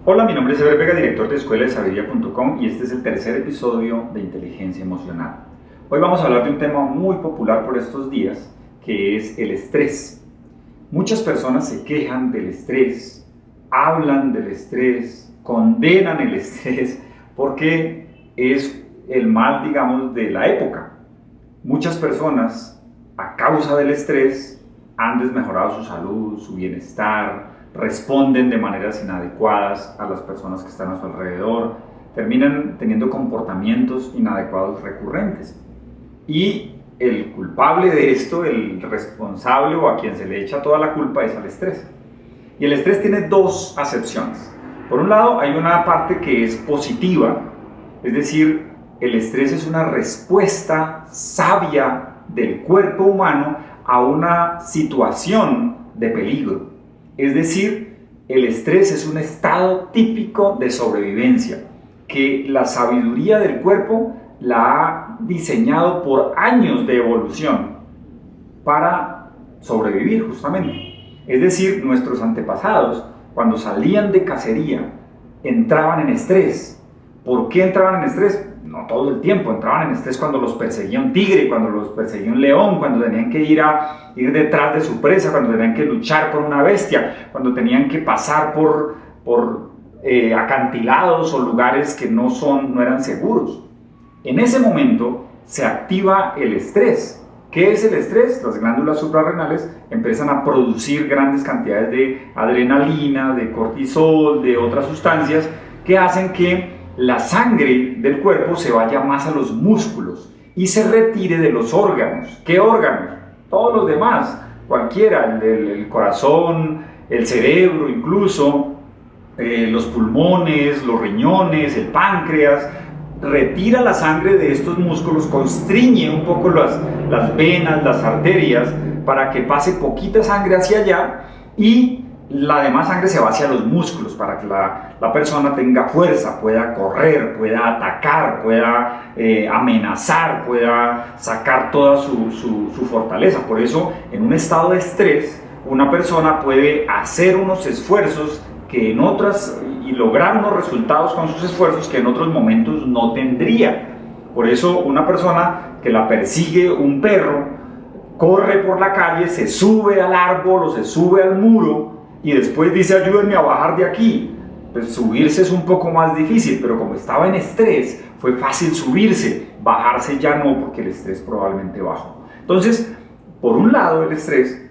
Hola, mi nombre es Eber Vega, director de escueladesabiduría.com, y este es el tercer episodio de Inteligencia Emocional. Hoy vamos a hablar de un tema muy popular por estos días, que es el estrés. Muchas personas se quejan del estrés, hablan del estrés, condenan el estrés, porque es el mal, digamos, de la época. Muchas personas, a causa del estrés, han desmejorado su salud, su bienestar, responden de maneras inadecuadas a las personas que están a su alrededor, terminan teniendo comportamientos inadecuados recurrentes. Y el culpable de esto, el responsable o a quien se le echa toda la culpa es al estrés. Y el estrés tiene dos acepciones. Por un lado, hay una parte que es positiva, es decir, el estrés es una respuesta sabia del cuerpo humano a una situación de peligro. Es decir, el estrés es un estado típico de sobrevivencia que la sabiduría del cuerpo la ha diseñado por años de evolución para sobrevivir justamente. Es decir, nuestros antepasados, cuando salían de cacería, entraban en estrés. ¿Por qué entraban en estrés? No todo el tiempo, entraban en estrés cuando los perseguía un tigre, cuando los perseguía un león, cuando tenían que ir detrás de su presa, cuando tenían que luchar por una bestia, cuando tenían que pasar por acantilados o lugares que no eran seguros. En ese momento se activa el estrés. ¿Qué es el estrés? Las glándulas suprarrenales empiezan a producir grandes cantidades de adrenalina, de cortisol, de otras sustancias que hacen que la sangre del cuerpo se vaya más a los músculos y se retire de los órganos. ¿Qué órganos? Todos los demás, cualquiera, el corazón, el cerebro incluso, los pulmones, los riñones, el páncreas. Retira la sangre de estos músculos, constriñe un poco las venas, las arterias, para que pase poquita sangre hacia allá y la demás sangre se va hacia los músculos para que la persona tenga fuerza, pueda correr, pueda atacar, pueda amenazar, pueda sacar toda su fortaleza. Por eso, en un estado de estrés, una persona puede hacer unos esfuerzos que en otras y lograr unos resultados con sus esfuerzos que en otros momentos no tendría. Por eso, una persona que la persigue un perro, corre por la calle, se sube al árbol o se sube al muro y después dice: ayúdenme a bajar de aquí. Pues subirse es un poco más difícil, pero como estaba en estrés, fue fácil subirse. Bajarse ya no, porque el estrés probablemente bajó. Entonces, por un lado, el estrés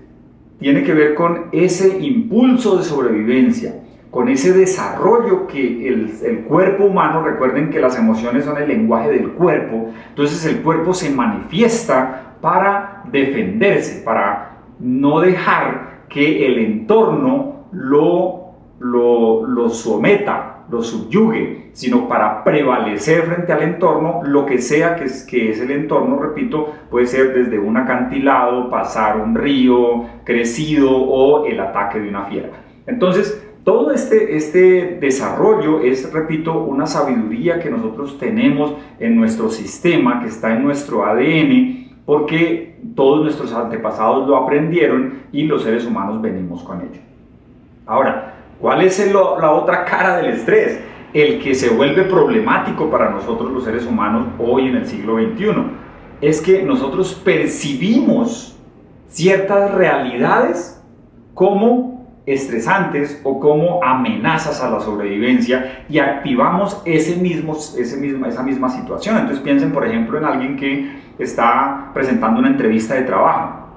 tiene que ver con ese impulso de sobrevivencia, con ese desarrollo que el cuerpo humano, recuerden que las emociones son el lenguaje del cuerpo, entonces el cuerpo se manifiesta para defenderse, para no dejar que el entorno lo someta, lo subyugue, sino para prevalecer frente al entorno, lo que sea que es el entorno. Repito, puede ser desde un acantilado, pasar un río crecido o el ataque de una fiera. Entonces, todo este desarrollo es, repito, una sabiduría que nosotros tenemos en nuestro sistema, que está en nuestro ADN, porque todos nuestros antepasados lo aprendieron y los seres humanos venimos con ello. Ahora, ¿cuál es la otra cara del estrés? El que se vuelve problemático para nosotros los seres humanos hoy en el siglo XXI. Es que nosotros percibimos ciertas realidades como estresantes o como amenazas a la sobrevivencia y activamos esa misma situación. Entonces piensen, por ejemplo, en alguien que está presentando una entrevista de trabajo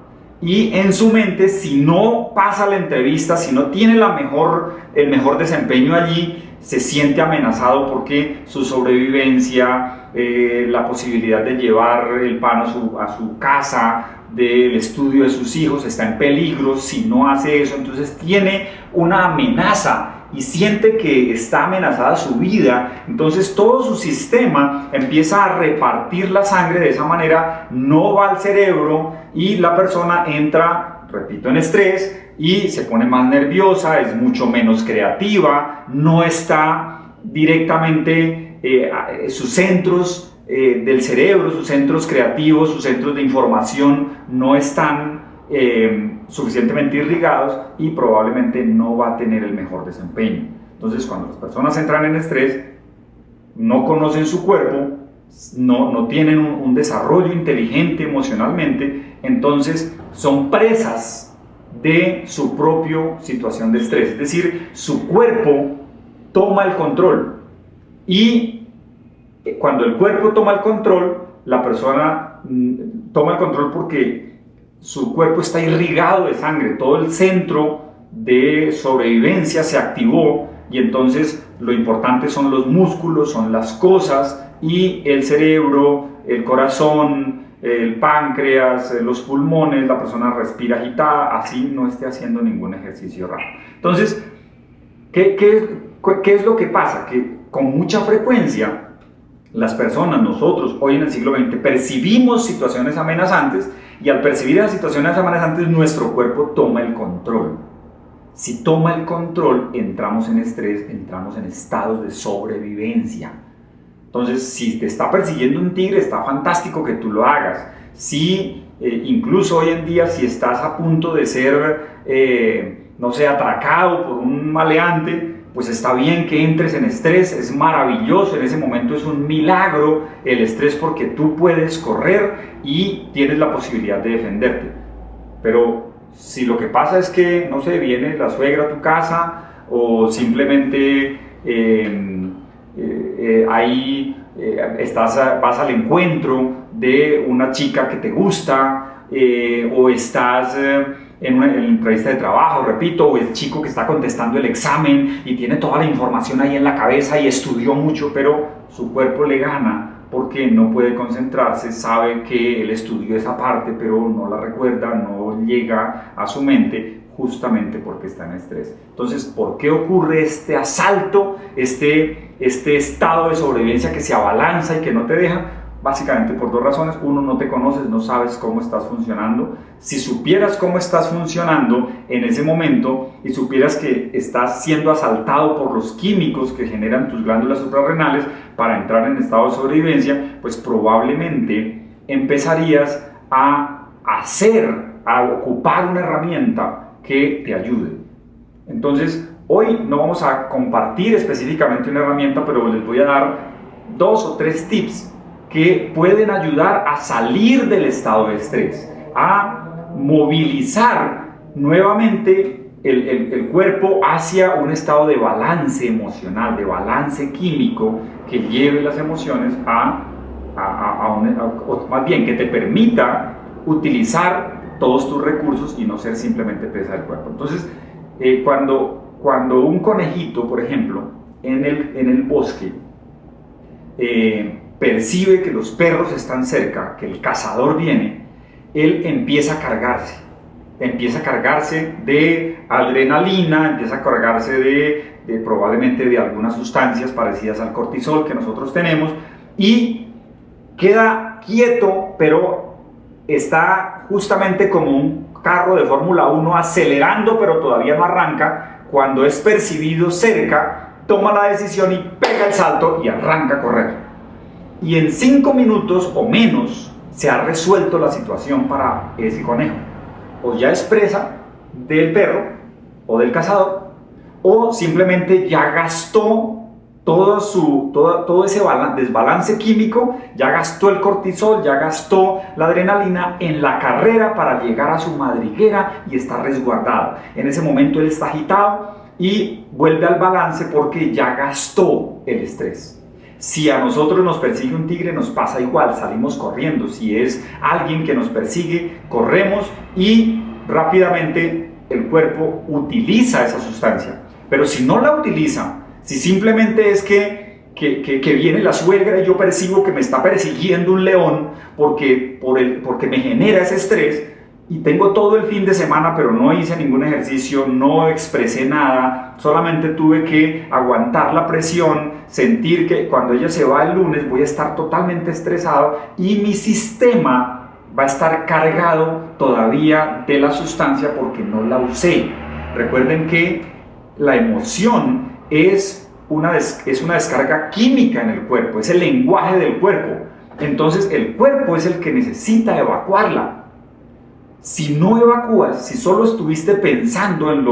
y en su mente, si no pasa la entrevista, si no tiene el mejor desempeño allí, se siente amenazado porque su sobrevivencia, la posibilidad de llevar el pan a su casa, del estudio de sus hijos está en peligro. Si no hace eso, entonces tiene una amenaza y siente que está amenazada su vida. Entonces todo su sistema empieza a repartir la sangre de esa manera, no va al cerebro y la persona entra, repito, en estrés y se pone más nerviosa, es mucho menos creativa, no está directamente sus centros del cerebro, sus centros creativos, sus centros de información no están suficientemente irrigados y probablemente no va a tener el mejor desempeño. Entonces, cuando las personas entran en estrés, no conocen su cuerpo, no tienen un desarrollo inteligente emocionalmente, entonces son presas de su propia situación de estrés. Es decir, su cuerpo toma el control. Y cuando el cuerpo toma el control, la persona toma el control porque su cuerpo está irrigado de sangre, todo el centro de sobrevivencia se activó y entonces lo importante son los músculos, son las cosas y el cerebro, el corazón, el páncreas, los pulmones, la persona respira agitada, así no esté haciendo ningún ejercicio raro. Entonces, ¿qué es lo que pasa? Que con mucha frecuencia las personas, nosotros, hoy en el siglo XX, percibimos situaciones amenazantes y al percibir esas situaciones amenazantes, nuestro cuerpo toma el control. Si toma el control, entramos en estrés, entramos en estados de sobrevivencia. Entonces, si te está persiguiendo un tigre, está fantástico que tú lo hagas. Si, incluso hoy en día, si estás a punto de ser, no sé, atracado por un maleante, pues está bien que entres en estrés, es maravilloso, en ese momento es un milagro el estrés porque tú puedes correr y tienes la posibilidad de defenderte. Pero si lo que pasa es que, no sé, viene la suegra a tu casa o simplemente vas al encuentro de una chica que te gusta o estás en una entrevista de trabajo, repito, o el chico que está contestando el examen y tiene toda la información ahí en la cabeza y estudió mucho, pero su cuerpo le gana porque no puede concentrarse, sabe que él estudió esa parte, pero no la recuerda, no llega a su mente, justamente porque está en estrés. Entonces, ¿por qué ocurre este asalto, este estado de sobrevivencia que se abalanza y que no te deja? Básicamente por dos razones. Uno, no te conoces, no sabes cómo estás funcionando. Si supieras cómo estás funcionando en ese momento y supieras que estás siendo asaltado por los químicos que generan tus glándulas suprarrenales para entrar en estado de sobrevivencia, pues probablemente empezarías a ocupar una herramienta que te ayude. Entonces, hoy no vamos a compartir específicamente una herramienta, pero les voy a dar 2 o 3 tips que pueden ayudar a salir del estado de estrés, a movilizar nuevamente el cuerpo hacia un estado de balance emocional, de balance químico que lleve las emociones o más bien que te permita utilizar todos tus recursos y no ser simplemente presa del cuerpo. Entonces, cuando un conejito, por ejemplo, en el bosque, percibe que los perros están cerca, que el cazador viene, él empieza a cargarse de adrenalina, empieza a cargarse probablemente de algunas sustancias parecidas al cortisol que nosotros tenemos y queda quieto, pero está justamente como un carro de Fórmula 1 acelerando, pero todavía no arranca. Cuando es percibido cerca, toma la decisión y pega el salto y arranca a correr. Y en 5 minutos o menos se ha resuelto la situación para ese conejo. O ya es presa del perro o del cazador, o simplemente ya gastó todo ese desbalance químico, ya gastó el cortisol, ya gastó la adrenalina en la carrera para llegar a su madriguera y está resguardado. En ese momento él está agitado y vuelve al balance porque ya gastó el estrés. Si a nosotros nos persigue un tigre, nos pasa igual, salimos corriendo. Si es alguien que nos persigue, corremos y rápidamente el cuerpo utiliza esa sustancia. Pero si no la utiliza, si simplemente es que viene la suegra y yo percibo que me está persiguiendo un león porque me genera ese estrés, y tengo todo el fin de semana, pero no hice ningún ejercicio, no expresé nada, solamente tuve que aguantar la presión, sentir que cuando ella se va el lunes voy a estar totalmente estresado y mi sistema va a estar cargado todavía de la sustancia porque no la usé. Recuerden que la emoción es una descarga química en el cuerpo, es el lenguaje del cuerpo. Entonces el cuerpo es el que necesita evacuarla. Si no evacúas, si solo estuviste pensando en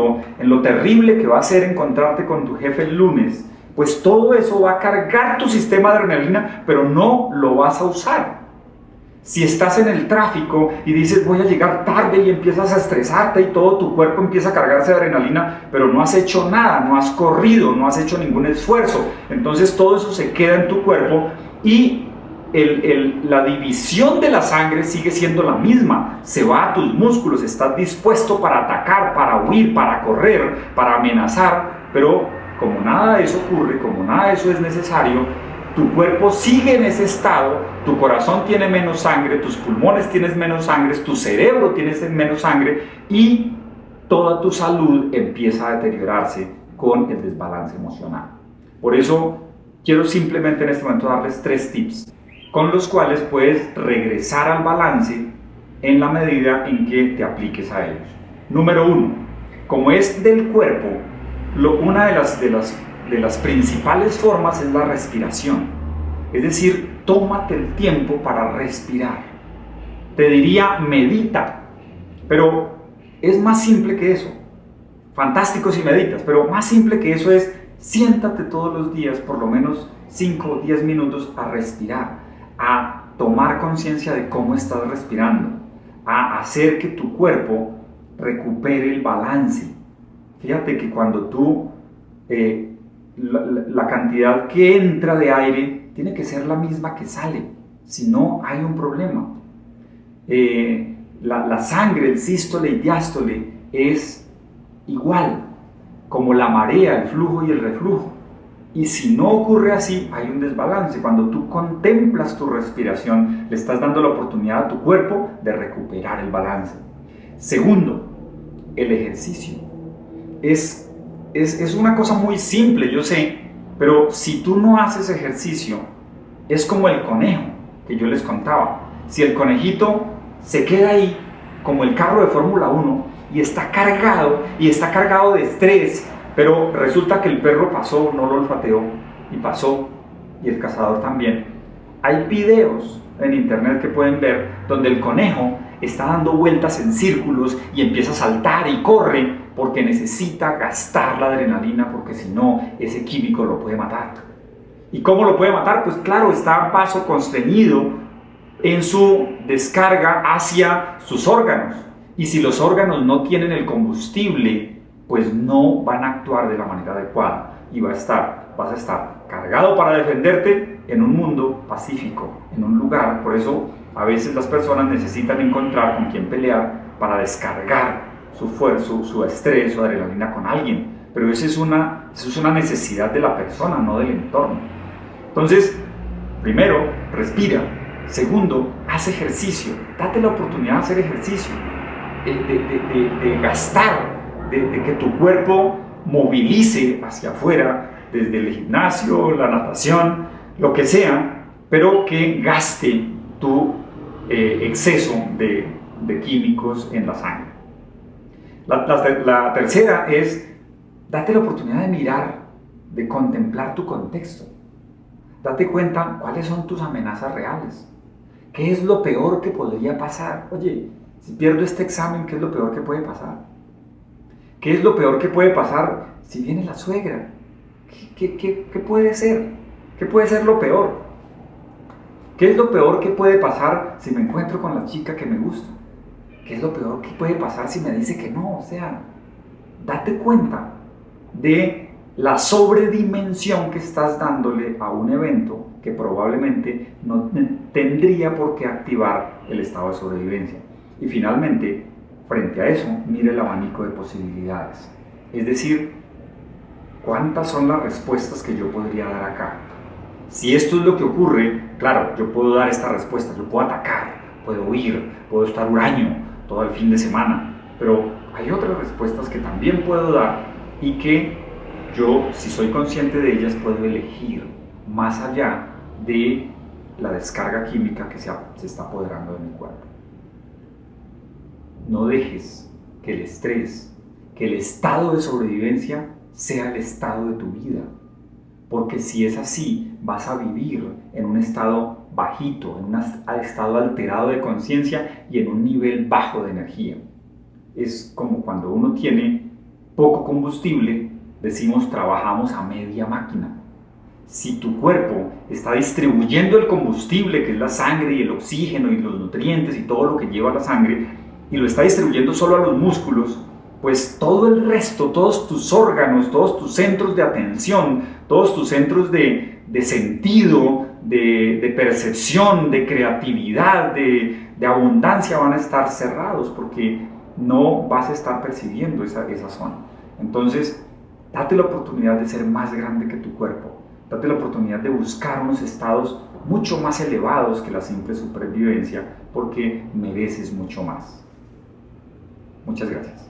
lo terrible que va a ser encontrarte con tu jefe el lunes, pues todo eso va a cargar tu sistema de adrenalina, pero no lo vas a usar. Si estás en el tráfico y dices voy a llegar tarde y empiezas a estresarte y todo tu cuerpo empieza a cargarse de adrenalina, pero no has hecho nada, no has corrido, no has hecho ningún esfuerzo, entonces todo eso se queda en tu cuerpo y la división de la sangre sigue siendo la misma, se va a tus músculos, estás dispuesto para atacar, para huir, para correr, para amenazar, pero como nada de eso ocurre, como nada de eso es necesario, tu cuerpo sigue en ese estado, tu corazón tiene menos sangre, tus pulmones tienes menos sangre, tu cerebro tienes menos sangre y toda tu salud empieza a deteriorarse con el desbalance emocional. Por eso quiero simplemente en este momento darles 3 tips con los cuales puedes regresar al balance en la medida en que te apliques a ellos. Número 1, como es del cuerpo, una de las principales formas es la respiración. Es decir, tómate el tiempo para respirar. Te diría medita, pero es más simple que eso. Fantástico si meditas, pero más simple que eso es siéntate todos los días por lo menos 5 o 10 minutos a respirar, a tomar conciencia de cómo estás respirando, a hacer que tu cuerpo recupere el balance. Fíjate que cuando tú, la cantidad que entra de aire tiene que ser la misma que sale, si no hay un problema. La sangre, el sístole y diástole es igual, como la marea, el flujo y el reflujo. Y si no ocurre así, hay un desbalance. Cuando tú contemplas tu respiración, le estás dando la oportunidad a tu cuerpo de recuperar el balance. Segundo, el ejercicio. Es una cosa muy simple, yo sé, pero si tú no haces ejercicio, es como el conejo que yo les contaba. Si el conejito se queda ahí, como el carro de Fórmula 1, y está cargado de estrés, pero resulta que el perro pasó, no lo olfateó, y pasó, y el cazador también. Hay videos en internet que pueden ver donde el conejo está dando vueltas en círculos y empieza a saltar y corre porque necesita gastar la adrenalina, porque si no, ese químico lo puede matar. ¿Y cómo lo puede matar? Pues claro, está a paso constreñido en su descarga hacia sus órganos. Y si los órganos no tienen el combustible, pues no van a actuar de la manera adecuada y vas a estar cargado para defenderte en un mundo pacífico, en un lugar. Por eso a veces las personas necesitan encontrar con quién pelear para descargar su fuerza, su estrés, su adrenalina con alguien. Pero eso es una necesidad de la persona, no del entorno. Entonces, primero, respira. Segundo, haz ejercicio. Date la oportunidad de hacer ejercicio, de gastar, de que tu cuerpo movilice hacia afuera, desde el gimnasio, la natación, lo que sea, pero que gaste tu exceso de químicos en la sangre. La tercera es, date la oportunidad de mirar, de contemplar tu contexto. Date cuenta cuáles son tus amenazas reales. ¿Qué es lo peor que podría pasar? Oye, si pierdo este examen, ¿qué es lo peor que puede pasar? ¿Qué es lo peor que puede pasar si viene la suegra? ¿Qué puede ser? ¿Qué puede ser lo peor? ¿Qué es lo peor que puede pasar si me encuentro con la chica que me gusta? ¿Qué es lo peor que puede pasar si me dice que no? O sea, date cuenta de la sobredimensión que estás dándole a un evento que probablemente no tendría por qué activar el estado de sobrevivencia. Y finalmente, frente a eso, mire el abanico de posibilidades. Es decir, ¿cuántas son las respuestas que yo podría dar acá? Si esto es lo que ocurre, claro, yo puedo dar esta respuesta, yo puedo atacar, puedo huir, puedo estar huraño todo el fin de semana, pero hay otras respuestas que también puedo dar y que yo, si soy consciente de ellas, puedo elegir más allá de la descarga química que se está apoderando de mi cuerpo. No dejes que el estrés, que el estado de sobrevivencia sea el estado de tu vida, porque si es así, vas a vivir en un estado bajito, en un estado alterado de conciencia y en un nivel bajo de energía. Es como cuando uno tiene poco combustible, decimos trabajamos a media máquina. Si tu cuerpo está distribuyendo el combustible, que es la sangre y el oxígeno y los nutrientes y todo lo que lleva la sangre, y lo está distribuyendo solo a los músculos, pues todo el resto, todos tus órganos, todos tus centros de atención, todos tus centros de sentido, de percepción, de creatividad, de abundancia van a estar cerrados porque no vas a estar percibiendo esa zona. Entonces, date la oportunidad de ser más grande que tu cuerpo. Date la oportunidad de buscar unos estados mucho más elevados que la simple supervivencia, porque mereces mucho más. Muchas gracias.